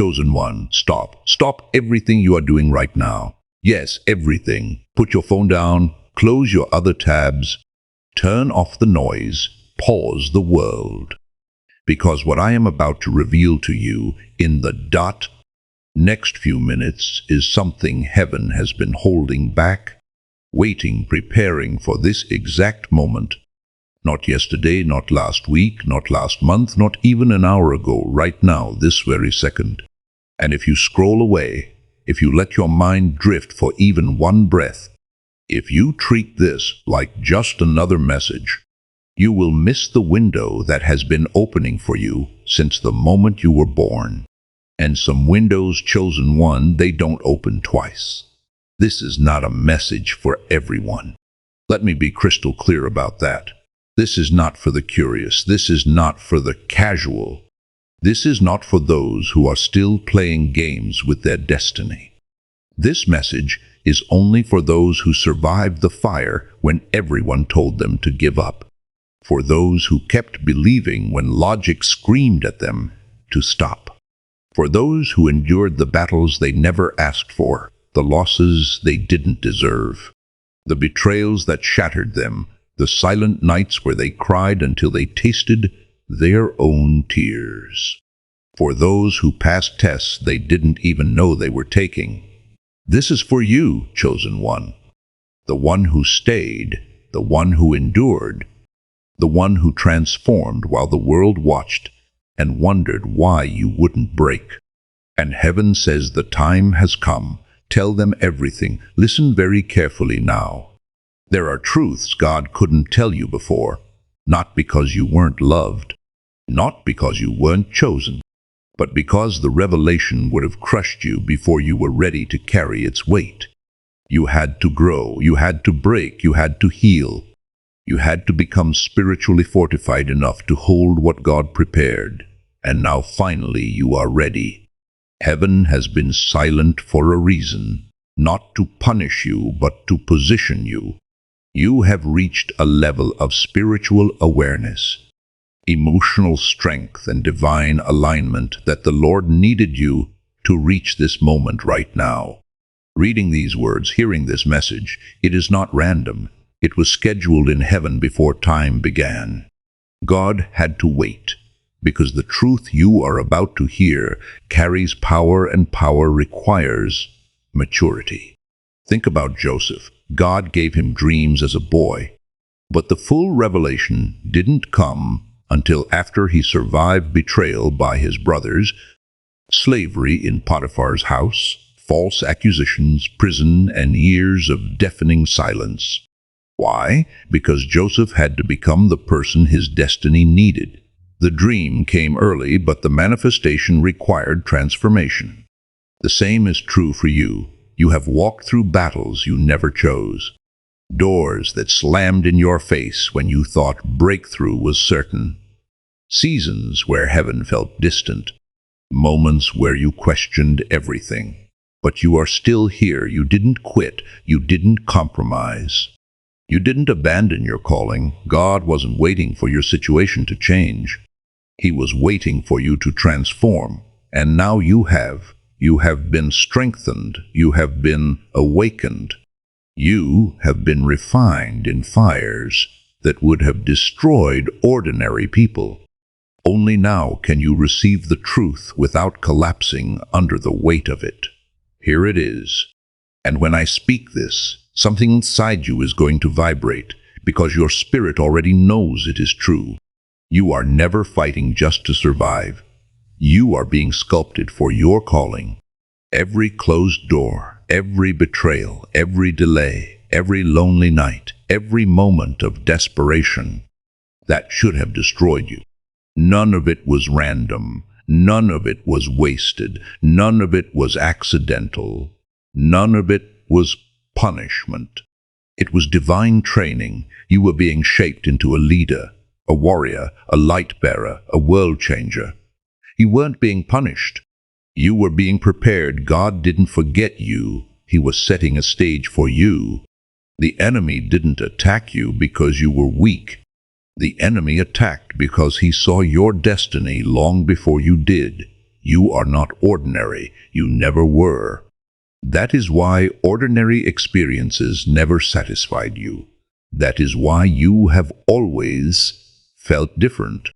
Chosen one, stop. Stop everything you are doing right now. Yes, everything. Put your phone down, close your other tabs, turn off the noise, pause the world. Because what I am about to reveal to you in the next few minutes is something heaven has been holding back, waiting, preparing for this exact moment. Not yesterday, not last week, not last month, not even an hour ago, right now, this very second. And if you scroll away, if you let your mind drift for even one breath, if you treat this like just another message, you will miss the window that has been opening for you since the moment you were born. And some windows, chosen one, they don't open twice. This is not a message for everyone. Let me be crystal clear about that. This is not for the curious. This is not for the casual. This is not for those who are still playing games with their destiny. This message is only for those who survived the fire when everyone told them to give up. For those who kept believing when logic screamed at them to stop. For those who endured the battles they never asked for, the losses they didn't deserve, the betrayals that shattered them, the silent nights where they cried until they tasted their own tears. For those who passed tests they didn't even know they were taking. This is for you, chosen one. The one who stayed, the one who endured, the one who transformed while the world watched and wondered why you wouldn't break. And heaven says the time has come. Tell them everything. Listen very carefully now. There are truths God couldn't tell you before, not because you weren't loved, not because you weren't chosen, but because the revelation would have crushed you before you were ready to carry its weight. You had to grow, you had to break, you had to heal. You had to become spiritually fortified enough to hold what God prepared. And now finally you are ready. Heaven has been silent for a reason, not to punish you, but to position you. You have reached a level of spiritual awareness, emotional strength, and divine alignment that the Lord needed you to reach this moment right now. Reading these words, hearing this message, it is not random. It was scheduled in heaven before time began. God had to wait, because the truth you are about to hear carries power, and power requires maturity. Think about Joseph. God gave him dreams as a boy, but the full revelation didn't come until after he survived betrayal by his brothers, slavery in Potiphar's house, false accusations, prison, and years of deafening silence. Why? Because Joseph had to become the person his destiny needed. The dream came early, but the manifestation required transformation. The same is true for you. You have walked through battles you never chose, doors that slammed in your face when you thought breakthrough was certain, seasons where heaven felt distant, moments where you questioned everything. But you are still here. You didn't quit. You didn't compromise. You didn't abandon your calling. God wasn't waiting for your situation to change. He was waiting for you to transform. And now you have. You have been strengthened. You have been awakened. You have been refined in fires that would have destroyed ordinary people. Only now can you receive the truth without collapsing under the weight of it. Here it is. And when I speak this, something inside you is going to vibrate, because your spirit already knows it is true. You are never fighting just to survive. You are being sculpted for your calling. Every closed door, every betrayal, every delay, every lonely night, every moment of desperation that should have destroyed you. None of it was random. None of it was wasted. None of it was accidental. None of it was punishment. It was divine training. You were being shaped into a leader, a warrior, a light bearer, a world changer. You weren't being punished. You were being prepared. God didn't forget you. He was setting a stage for you. The enemy didn't attack you because you were weak. The enemy attacked because he saw your destiny long before you did. You are not ordinary. You never were. That is why ordinary experiences never satisfied you. That is why you have always felt different,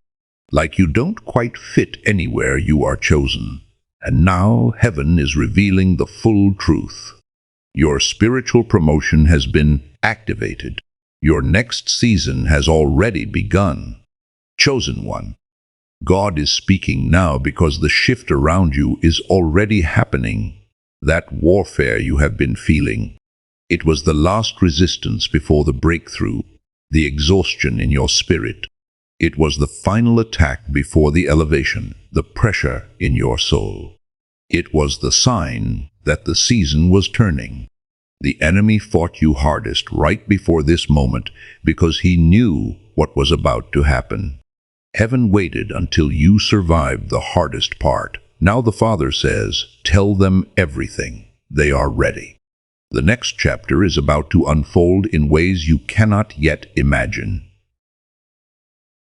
like you don't quite fit anywhere you are chosen. And now heaven is revealing the full truth. Your spiritual promotion has been activated. Your next season has already begun. Chosen one. God is speaking now because the shift around you is already happening. That warfare you have been feeling, it was the last resistance before the breakthrough, the exhaustion in your spirit. It was the final attack before the elevation, the pressure in your soul. It was the sign that the season was turning. The enemy fought you hardest right before this moment because he knew what was about to happen. Heaven waited until you survived the hardest part. Now the Father says, tell them everything. They are ready. The next chapter is about to unfold in ways you cannot yet imagine.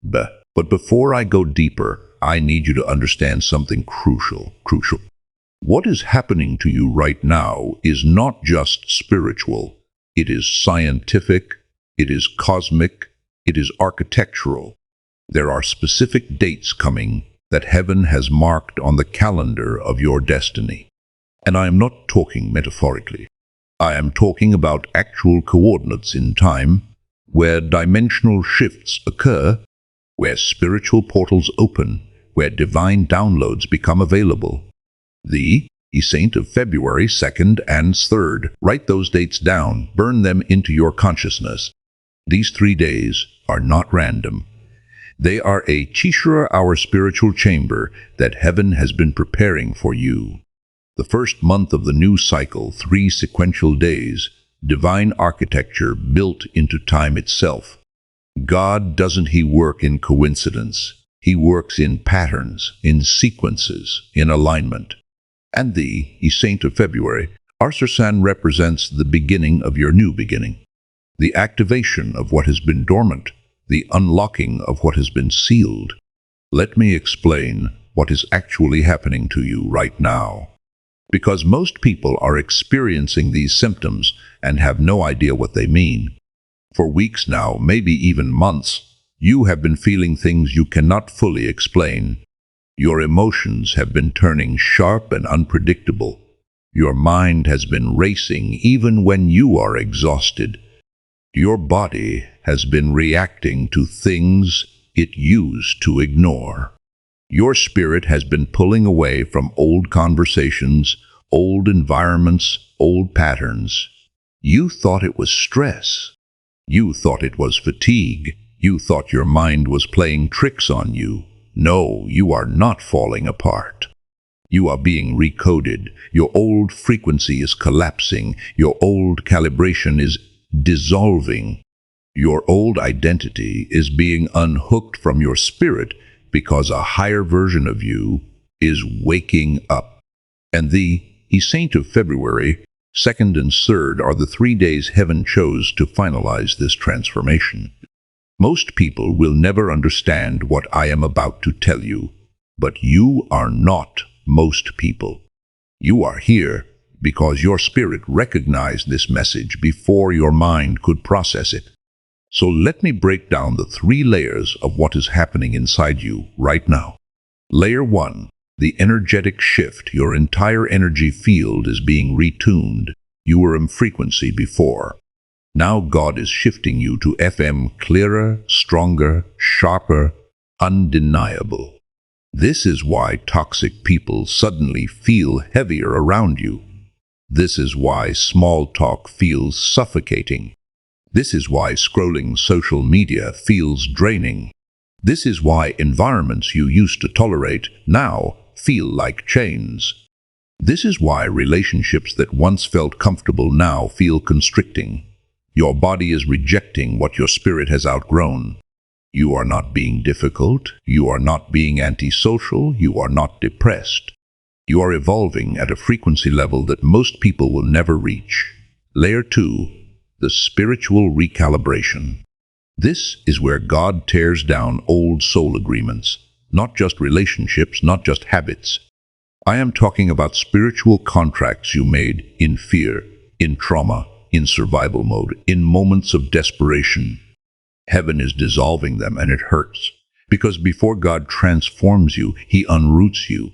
But before I go deeper, I need you to understand something crucial. What is happening to you right now is not just spiritual. It is scientific, it is cosmic, it is architectural. There are specific dates coming that heaven has marked on the calendar of your destiny. And I am not talking metaphorically. I am talking about actual coordinates in time, where dimensional shifts occur, where spiritual portals open, where divine downloads become available. The Saint of February 2nd and 3rd. Write those dates down. Burn them into your consciousness. These 3 days are not random. They are a Chishra, our spiritual chamber, that heaven has been preparing for you. The first month of the new cycle, 3 sequential days, divine architecture built into time itself. God doesn't work in coincidence. He works in patterns, in sequences, in alignment. And the Saint of February, Arsasan, represents the beginning of your new beginning. The activation of what has been dormant, the unlocking of what has been sealed. Let me explain what is actually happening to you right now. Because most people are experiencing these symptoms and have no idea what they mean. For weeks now, maybe even months, you have been feeling things you cannot fully explain. Your emotions have been turning sharp and unpredictable. Your mind has been racing even when you are exhausted. Your body has been reacting to things it used to ignore. Your spirit has been pulling away from old conversations, old environments, old patterns. You thought it was stress. You thought it was fatigue. You thought your mind was playing tricks on you. No, you are not falling apart. You are being recoded. Your old frequency is collapsing. Your old calibration is dissolving. Your old identity is being unhooked from your spirit because a higher version of you is waking up. And the Saint of February 2nd and 3rd are the 3 days heaven chose to finalize this transformation. Most people will never understand what I am about to tell you, but you are not most people. You are here because your spirit recognized this message before your mind could process it. So let me break down the 3 layers of what is happening inside you right now. Layer 1, the energetic shift. Your entire energy field is being retuned. You were in frequency before. Now God is shifting you to FM, clearer, stronger, sharper, undeniable. This is why toxic people suddenly feel heavier around you. This is why small talk feels suffocating. This is why scrolling social media feels draining. This is why environments you used to tolerate now feel like chains. This is why relationships that once felt comfortable now feel constricting. Your body is rejecting what your spirit has outgrown. You are not being difficult. You are not being antisocial. You are not depressed. You are evolving at a frequency level that most people will never reach. Layer 2, the spiritual recalibration. This is where God tears down old soul agreements, not just relationships, not just habits. I am talking about spiritual contracts you made in fear, in trauma, in survival mode, in moments of desperation. Heaven is dissolving them, and it hurts. Because before God transforms you, He unroots you.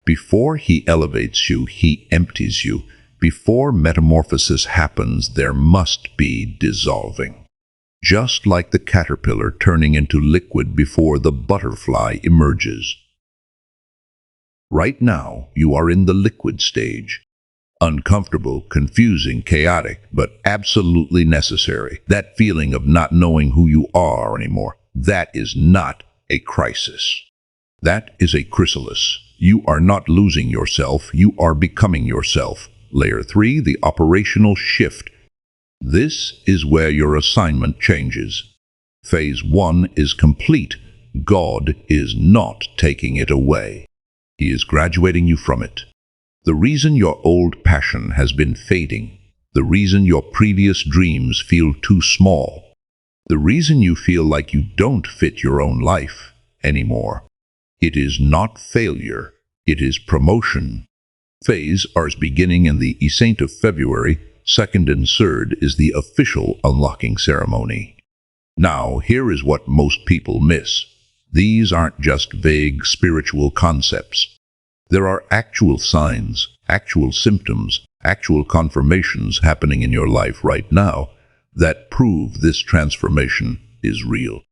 Before He elevates you, He empties you. Before metamorphosis happens, there must be dissolving. Just like the caterpillar turning into liquid before the butterfly emerges. Right now, you are in the liquid stage. Uncomfortable, confusing, chaotic, but absolutely necessary. That feeling of not knowing who you are anymore, that is not a crisis. That is a chrysalis. You are not losing yourself, you are becoming yourself. Layer 3, the operational shift. This is where your assignment changes. Phase 1 is complete. God is not taking it away. He is graduating you from it. The reason your old passion has been fading, the reason your previous dreams feel too small, the reason you feel like you don't fit your own life anymore, it is not failure, it is promotion. Phase are beginning in the Ascent of February. 2nd and 3rd is the official unlocking ceremony. Now, here is what most people miss. These aren't just vague spiritual concepts. There are actual signs, actual symptoms, actual confirmations happening in your life right now that prove this transformation is real.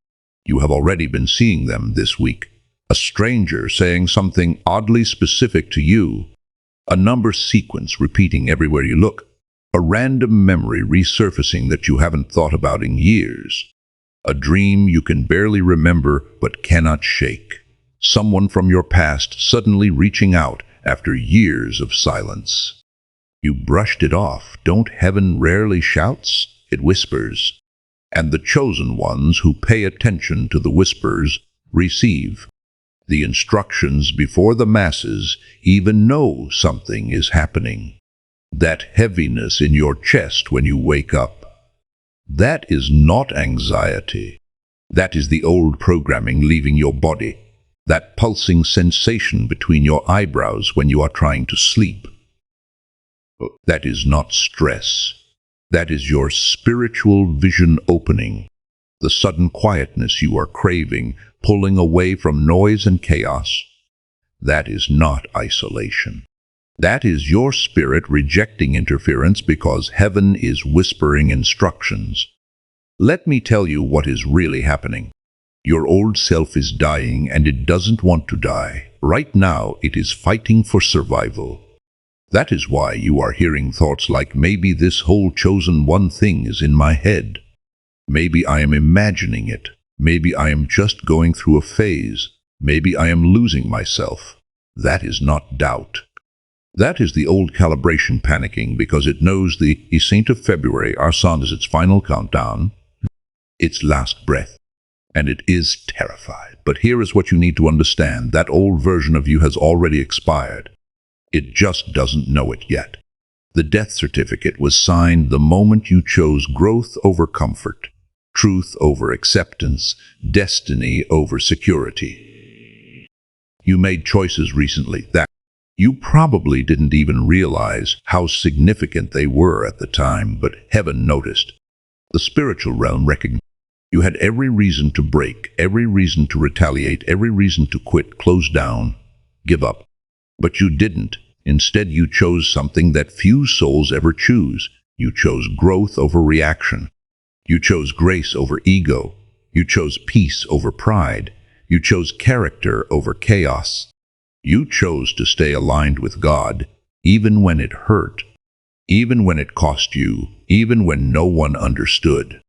You have already been seeing them this week. A stranger saying something oddly specific to you, a number sequence repeating everywhere you look, a random memory resurfacing that you haven't thought about in years, a dream you can barely remember but cannot shake, someone from your past suddenly reaching out after years of silence. You brushed it off. Don't heaven rarely shouts? It whispers. And the chosen ones who pay attention to the whispers receive the instructions before the masses even know something is happening. That heaviness in your chest when you wake up, that is not anxiety. That is the old programming leaving your body. That pulsing sensation between your eyebrows when you are trying to sleep. That is not stress. That is your spiritual vision opening. The sudden quietness you are craving, pulling away from noise and chaos. That is not isolation. That is your spirit rejecting interference because heaven is whispering instructions. Let me tell you what is really happening. Your old self is dying, and it doesn't want to die. Right now, it is fighting for survival. That is why you are hearing thoughts like, maybe this whole chosen one thing is in my head. Maybe I am imagining it. Maybe I am just going through a phase. Maybe I am losing myself. That is not doubt. That is the old calibration panicking because it knows the Ascent of February, our sun, is its final countdown, its last breath, and it is terrified. But here is what you need to understand. That old version of you has already expired. It just doesn't know it yet. The death certificate was signed the moment you chose growth over comfort, truth over acceptance, destiny over security. You made choices recently that you probably didn't even realize how significant they were at the time, but heaven noticed. The spiritual realm recognized. You had every reason to break, every reason to retaliate, every reason to quit, close down, give up. But you didn't. Instead, you chose something that few souls ever choose. You chose growth over reaction. You chose grace over ego. You chose peace over pride. You chose character over chaos. You chose to stay aligned with God, even when it hurt, even when it cost you, even when no one understood.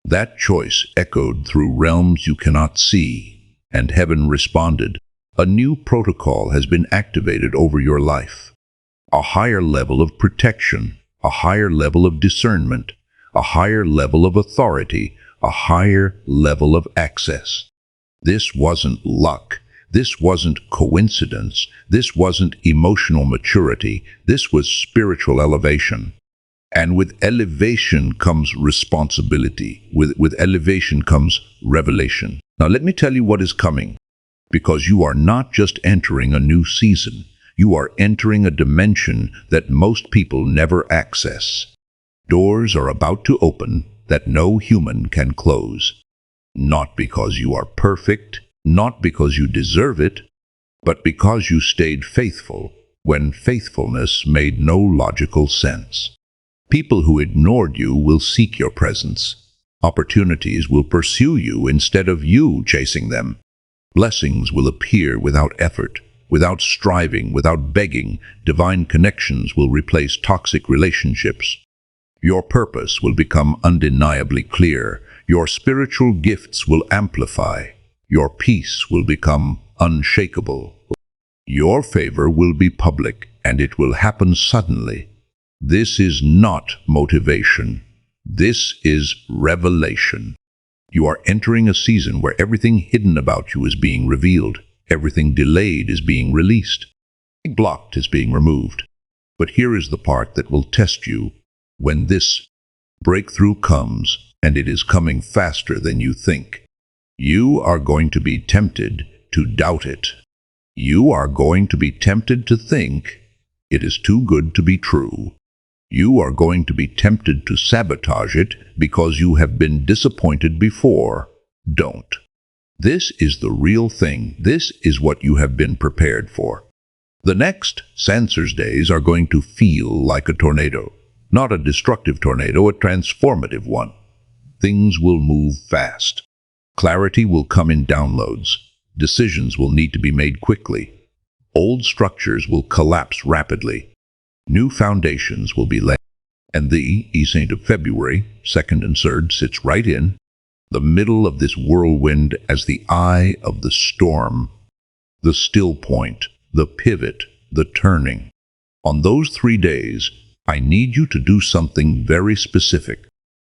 That choice echoed through realms you cannot see, and heaven responded. A new protocol has been activated over your life. A higher level of protection, a higher level of discernment, a higher level of authority, a higher level of access. This wasn't luck. This wasn't coincidence. This wasn't emotional maturity. This was spiritual elevation. And with elevation comes responsibility. With elevation comes revelation. Now let me tell you what is coming. Because you are not just entering a new season. You are entering a dimension that most people never access. Doors are about to open that no human can close. Not because you are perfect, not because you deserve it, but because you stayed faithful when faithfulness made no logical sense. People who ignored you will seek your presence. Opportunities will pursue you instead of you chasing them. Blessings will appear without effort, without striving, without begging. Divine connections will replace toxic relationships. Your purpose will become undeniably clear. Your spiritual gifts will amplify. Your peace will become unshakable. Your favor will be public, and it will happen suddenly. This is not motivation. This is revelation. You are entering a season where everything hidden about you is being revealed. Everything delayed is being released. Everything blocked is being removed. But here is the part that will test you. When this breakthrough comes, and it is coming faster than you think, you are going to be tempted to doubt it. You are going to be tempted to think it is too good to be true. You are going to be tempted to sabotage it because you have been disappointed before. Don't. This is the real thing. This is what you have been prepared for. The next Sensors days are going to feel like a tornado. Not a destructive tornado, a transformative one. Things will move fast. Clarity will come in downloads. Decisions will need to be made quickly. Old structures will collapse rapidly. New foundations will be laid. And the Saint of February, 2nd and 3rd, sits right in the middle of this whirlwind as the eye of the storm, the still point, the pivot, the turning. On those 3 days, I need you to do something very specific.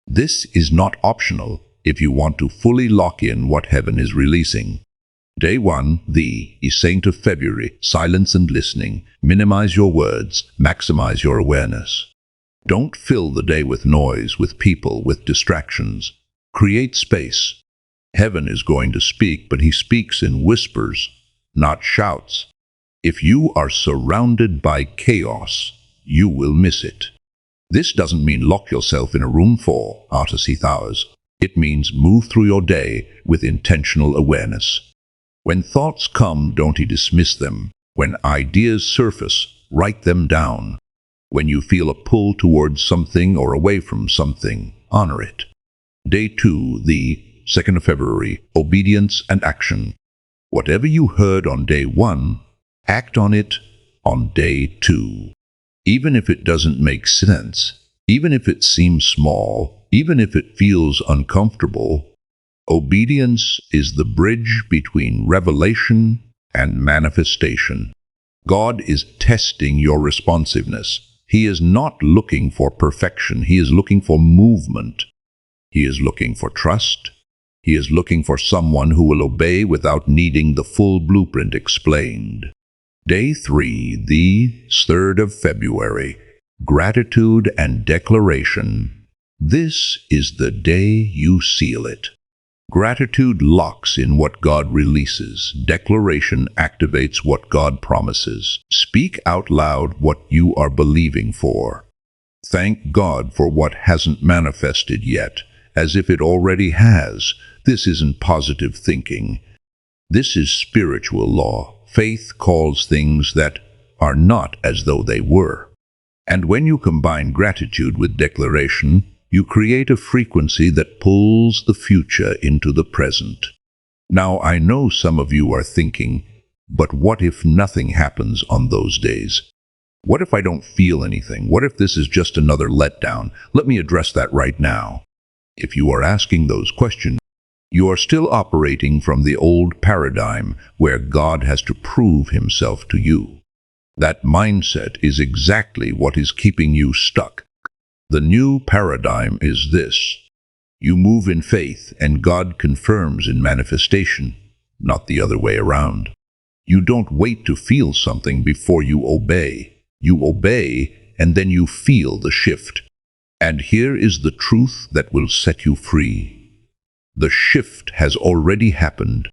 This is not optional if you want to fully lock in what heaven is releasing. Day 1, the Saint of February, silence and listening. Minimize your words, maximize your awareness. Don't fill the day with noise, with people, with distractions. Create space. Heaven is going to speak, but he speaks in whispers, not shouts. If you are surrounded by chaos, you will miss it. This doesn't mean lock yourself in a room for hours. It means move through your day with intentional awareness. When thoughts come, don't dismiss them. When ideas surface, write them down. When you feel a pull towards something or away from something, honor it. Day 2, the 2nd of February, obedience and action. Whatever you heard on day 1, act on it on day 2. Even if it doesn't make sense, even if it seems small, even if it feels uncomfortable, obedience is the bridge between revelation and manifestation. God is testing your responsiveness. He is not looking for perfection. He is looking for movement. He is looking for trust. He is looking for someone who will obey without needing the full blueprint explained. Day 3, the 3rd of February, gratitude and declaration. This is the day you seal it. Gratitude locks in what God releases. Declaration activates what God promises. Speak out loud what you are believing for. Thank God for what hasn't manifested yet, as if it already has. This isn't positive thinking. This is spiritual law. Faith calls things that are not as though they were. And when you combine gratitude with declaration, you create a frequency that pulls the future into the present. Now, I know some of you are thinking, but what if nothing happens on those days? What if I don't feel anything? What if this is just another letdown? Let me address that right now. If you are asking those questions, you are still operating from the old paradigm where God has to prove himself to you. That mindset is exactly what is keeping you stuck. The new paradigm is this. You move in faith and God confirms in manifestation, not the other way around. You don't wait to feel something before you obey. You obey and then you feel the shift. And here is the truth that will set you free. The shift has already happened.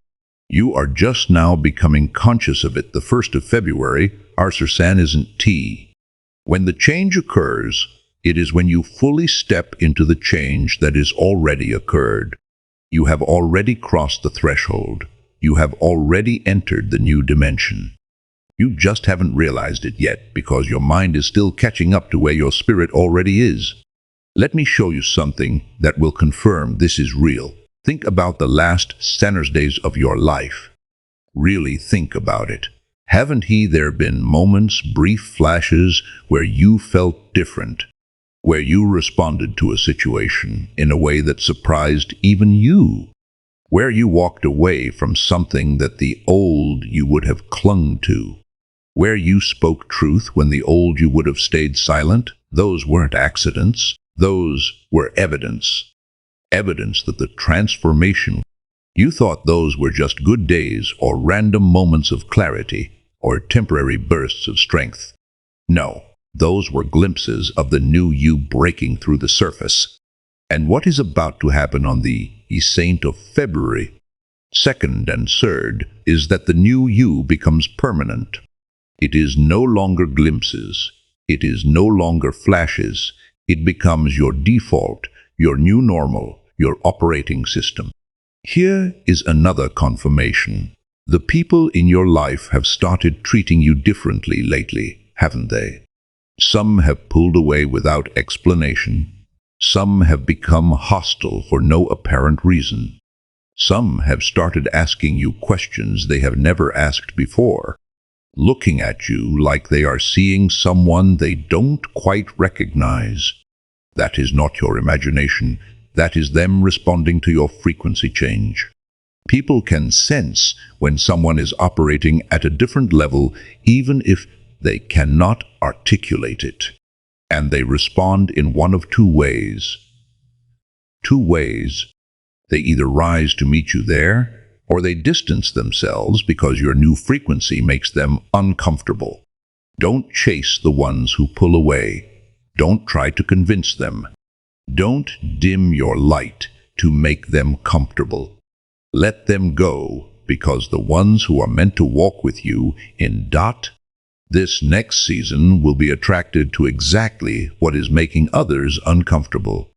You are just now becoming conscious of it. The 1st of February arsasan isn't tea. When the change occurs, it is when you fully step into the change that is already occurred. You have already crossed the threshold. You have already entered the new dimension. You just haven't realized it yet because your mind is still catching up to where your spirit already is. Let me show you something that will confirm this is real. Think about the last Sanner's days of your life. Really think about it. Haven't there been moments, brief flashes, where you felt different? Where you responded to a situation in a way that surprised even you? Where you walked away from something that the old you would have clung to? Where you spoke truth when the old you would have stayed silent? Those weren't accidents. Those were evidence. Evidence that the transformation. You thought those were just good days or random moments of clarity or temporary bursts of strength. No, those were glimpses of the new you breaking through the surface. And what is about to happen on the Saint of February 2nd and 3rd is that the new you becomes permanent. It is no longer glimpses. It is no longer flashes. It becomes your default, your new normal, your operating system. Here is another confirmation. The people in your life have started treating you differently lately, haven't they? Some have pulled away without explanation. Some have become hostile for no apparent reason. Some have started asking you questions they have never asked before, looking at you like they are seeing someone they don't quite recognize. That is not your imagination. That is them responding to your frequency change. People can sense when someone is operating at a different level, even if they cannot articulate it. And they respond in one of two ways. They either rise to meet you there, or they distance themselves because your new frequency makes them uncomfortable. Don't chase the ones who pull away. Don't try to convince them. Don't dim your light to make them comfortable. Let them go, because the ones who are meant to walk with you in this next season will be attracted to exactly what is making others uncomfortable.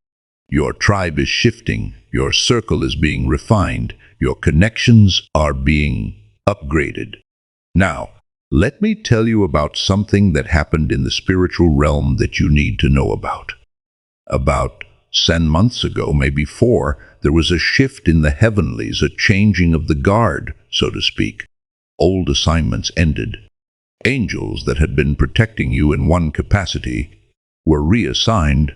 Your tribe is shifting. Your circle is being refined. Your connections are being upgraded. Now, let me tell you about something that happened in the spiritual realm that you need to know about. About 10 months ago, maybe 4, there was a shift in the heavenlies, a changing of the guard, so to speak. Old assignments ended. Angels that had been protecting you in one capacity were reassigned,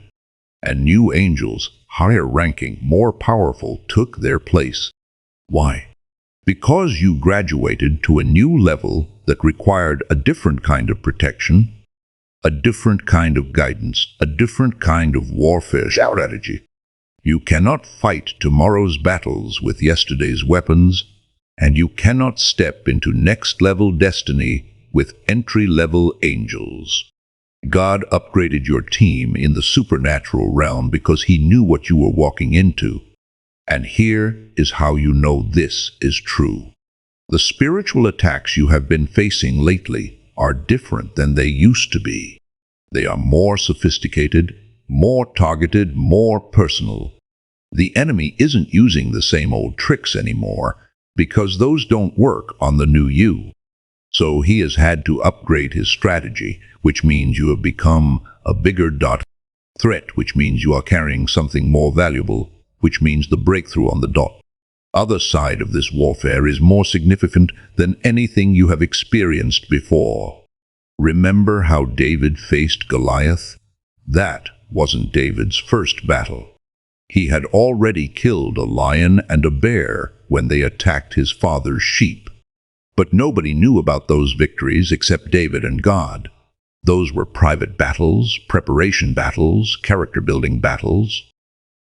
and new angels, higher ranking, more powerful, took their place. Why? Because you graduated to a new level that required a different kind of protection, a different kind of guidance, a different kind of warfare strategy. You cannot fight tomorrow's battles with yesterday's weapons, and you cannot step into next-level destiny with entry-level angels. God upgraded your team in the supernatural realm because He knew what you were walking into. And here is how you know this is true. The spiritual attacks you have been facing lately are different than they used to be. They are more sophisticated, more targeted, more personal. The enemy isn't using the same old tricks anymore because those don't work on the new you. So he has had to upgrade his strategy, which means you have become a bigger threat, which means you are carrying something more valuable, which means the breakthrough on the other side of this warfare is more significant than anything you have experienced before. Remember how David faced Goliath? That wasn't David's first battle. He had already killed a lion and a bear when they attacked his father's sheep. But nobody knew about those victories except David and God. Those were private battles, preparation battles, character-building battles.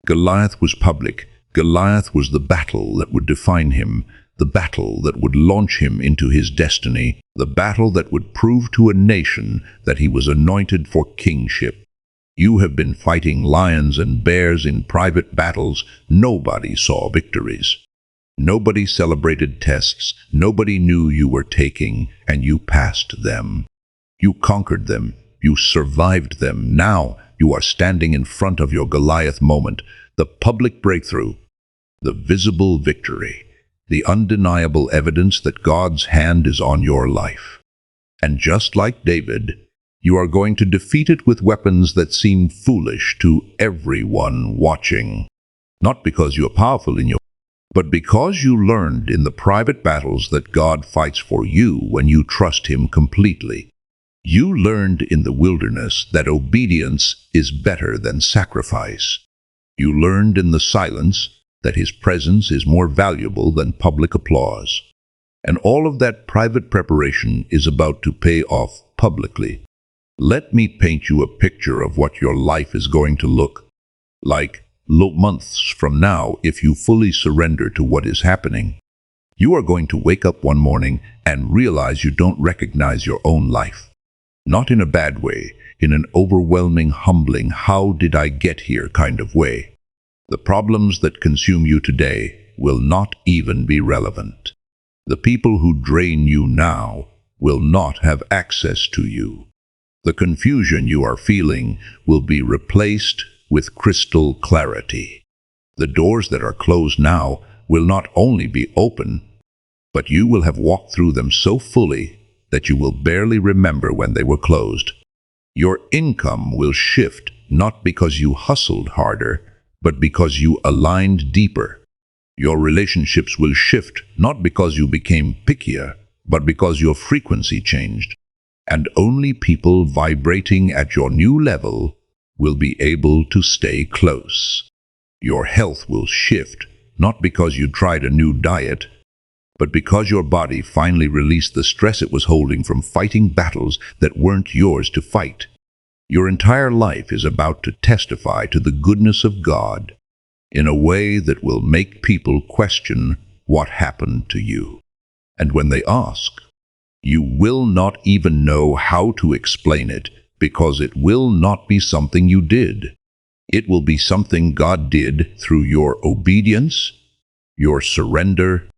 Goliath was public. Goliath was the battle that would define him, the battle that would launch him into his destiny, the battle that would prove to a nation that he was anointed for kingship. You have been fighting lions and bears in private battles. Nobody saw victories. Nobody celebrated tests. Nobody knew you were taking, and you passed them. You conquered them. You survived them. Now you are standing in front of your Goliath moment, the public breakthrough, the visible victory, the undeniable evidence that God's hand is on your life. And just like David, you are going to defeat it with weapons that seem foolish to everyone watching. Not because you are powerful in your, but because you learned in the private battles that God fights for you when you trust Him completely. You learned in the wilderness that obedience is better than sacrifice. You learned in the silence that His presence is more valuable than public applause. And all of that private preparation is about to pay off publicly. Let me paint you a picture of what your life is going to look like months from now if you fully surrender to what is happening. You are going to wake up one morning and realize you don't recognize your own life. Not in a bad way, in an overwhelming, humbling, how did I get here kind of way. The problems that consume you today will not even be relevant. The people who drain you now will not have access to you. The confusion you are feeling will be replaced with crystal clarity. The doors that are closed now will not only be open, but you will have walked through them so fully that you will barely remember when they were closed. Your income will shift not because you hustled harder, but because you aligned deeper. Your relationships will shift not because you became pickier, but because your frequency changed. And only people vibrating at your new level will be able to stay close. Your health will shift, not because you tried a new diet, but because your body finally released the stress it was holding from fighting battles that weren't yours to fight. Your entire life is about to testify to the goodness of God in a way that will make people question what happened to you. And when they ask, you will not even know how to explain it because it will not be something you did. It will be something God did through your obedience, your surrender,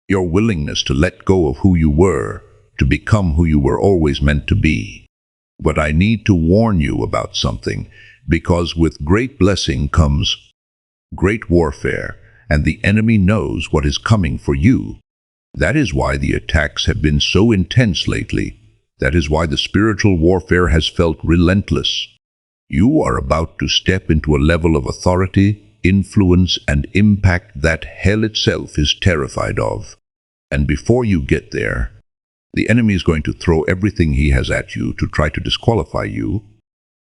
your willingness to let go of who you were, to become who you were always meant to be. But I need to warn you about something, because with great blessing comes great warfare, and the enemy knows what is coming for you. That is why the attacks have been so intense lately. That is why the spiritual warfare has felt relentless. You are about to step into a level of authority, influence, and impact that hell itself is terrified of. And before you get there, the enemy is going to throw everything he has at you to try to disqualify you,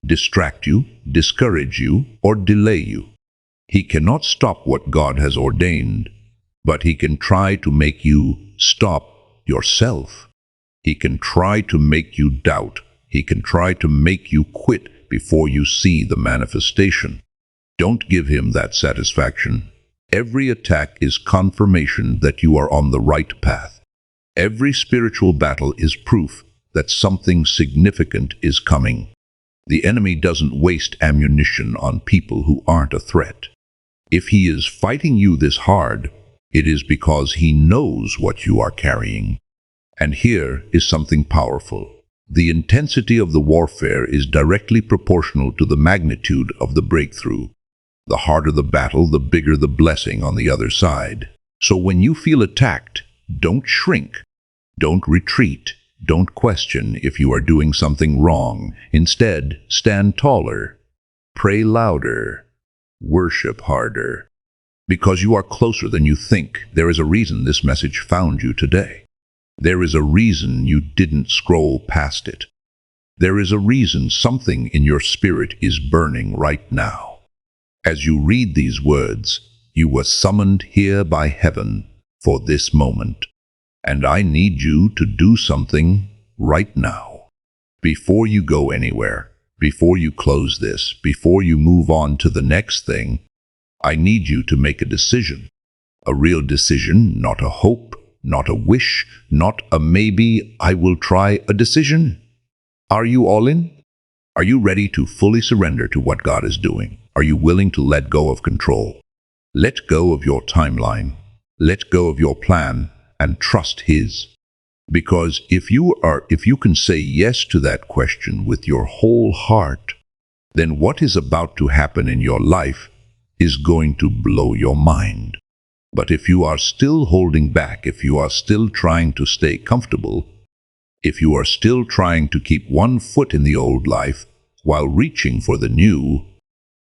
distract you, discourage you, or delay you. He cannot stop what God has ordained, but he can try to make you stop yourself. He can try to make you doubt. He can try to make you quit before you see the manifestation. Don't give him that satisfaction. Every attack is confirmation that you are on the right path. Every spiritual battle is proof that something significant is coming. The enemy doesn't waste ammunition on people who aren't a threat. If he is fighting you this hard, it is because he knows what you are carrying. And here is something powerful. The intensity of the warfare is directly proportional to the magnitude of the breakthrough. The harder the battle, the bigger the blessing on the other side. So when you feel attacked, don't shrink. Don't retreat. Don't question if you are doing something wrong. Instead, stand taller. Pray louder. Worship harder. Because you are closer than you think. There is a reason this message found you today. There is a reason you didn't scroll past it. There is a reason something in your spirit is burning right now. As you read these words, you were summoned here by heaven for this moment. And I need you to do something right now. Before you go anywhere, before you close this, before you move on to the next thing, I need you to make a decision. A real decision, not a hope, not a wish, not a maybe, I will try. A decision. Are you all in? Are you ready to fully surrender to what God is doing? Are you willing to let go of control? Let go of your timeline. Let go of your plan and trust His. Because if you can say yes to that question with your whole heart, then what is about to happen in your life is going to blow your mind. But if you are still holding back, if you are still trying to stay comfortable, if you are still trying to keep one foot in the old life while reaching for the new,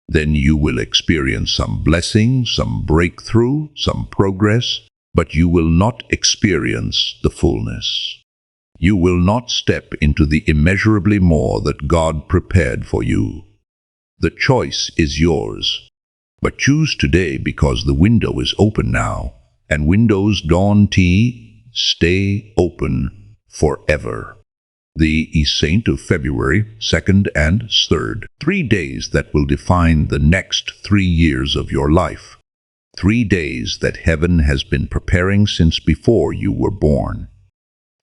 then you will experience some blessing, some breakthrough, some progress, but you will not experience the fullness. You will not step into the immeasurably more that God prepared for you. The choice is yours. But choose today, because the window is open now, and windows don't stay open forever. The Saint of February 2nd and 3rd, 3 days that will define the next 3 years of your life. 3 days that heaven has been preparing since before you were born.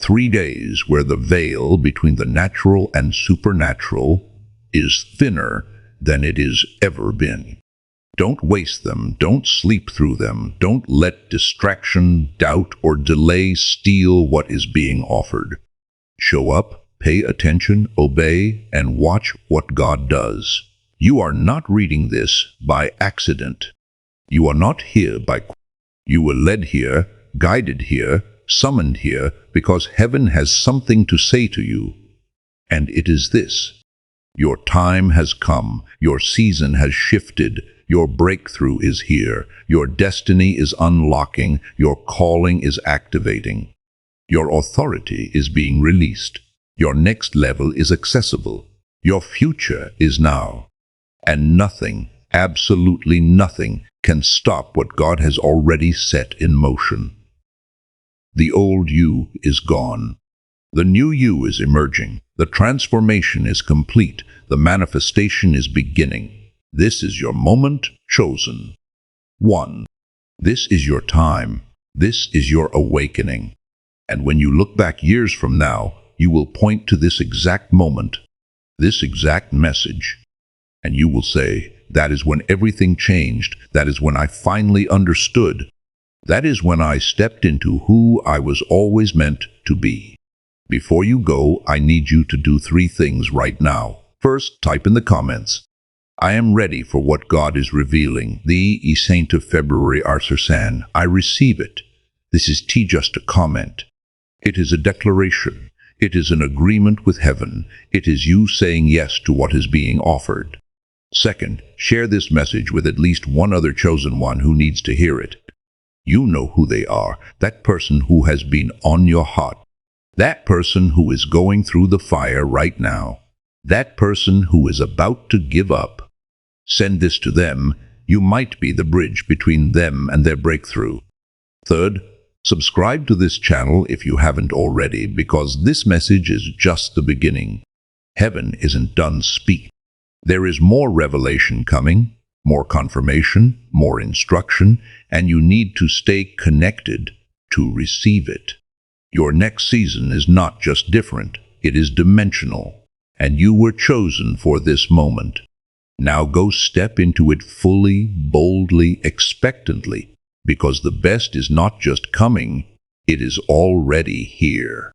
3 days where the veil between the natural and supernatural is thinner than it has ever been. Don't waste them. Don't sleep through them. Don't let distraction, doubt, or delay steal what is being offered. Show up, pay attention, obey, and watch what God does. You are not reading this by accident. You are not here by... You were led here, guided here, summoned here, because heaven has something to say to you. And it is this: your time has come, your season has shifted, your breakthrough is here, your destiny is unlocking, your calling is activating. Your authority is being released. Your next level is accessible. Your future is now. And nothing, absolutely nothing, can stop what God has already set in motion. The old you is gone. The new you is emerging. The transformation is complete. The manifestation is beginning. This is your moment chosen. 1. This is your time. This is your awakening. And when you look back years from now, you will point to this exact moment, this exact message, and you will say, that is when everything changed. That is when I finally understood. That is when I stepped into who I was always meant to be. Before you go, I need you to do 3 things right now. First, type in the comments, I am ready for what God is revealing. The Saint of February Arthur San. I receive it. This is just a comment. It is a declaration. It is an agreement with heaven. It is you saying yes to what is being offered. Second, share this message with at least one other chosen one who needs to hear it. You know who they are, that person who has been on your heart, that person who is going through the fire right now, that person who is about to give up. Send this to them. You might be the bridge between them and their breakthrough. Third, subscribe to this channel if you haven't already, because this message is just the beginning. Heaven isn't done speaking. There is more revelation coming, more confirmation, more instruction, and you need to stay connected to receive it. Your next season is not just different, it is dimensional, and you were chosen for this moment. Now go step into it fully, boldly, expectantly, because the best is not just coming, it is already here.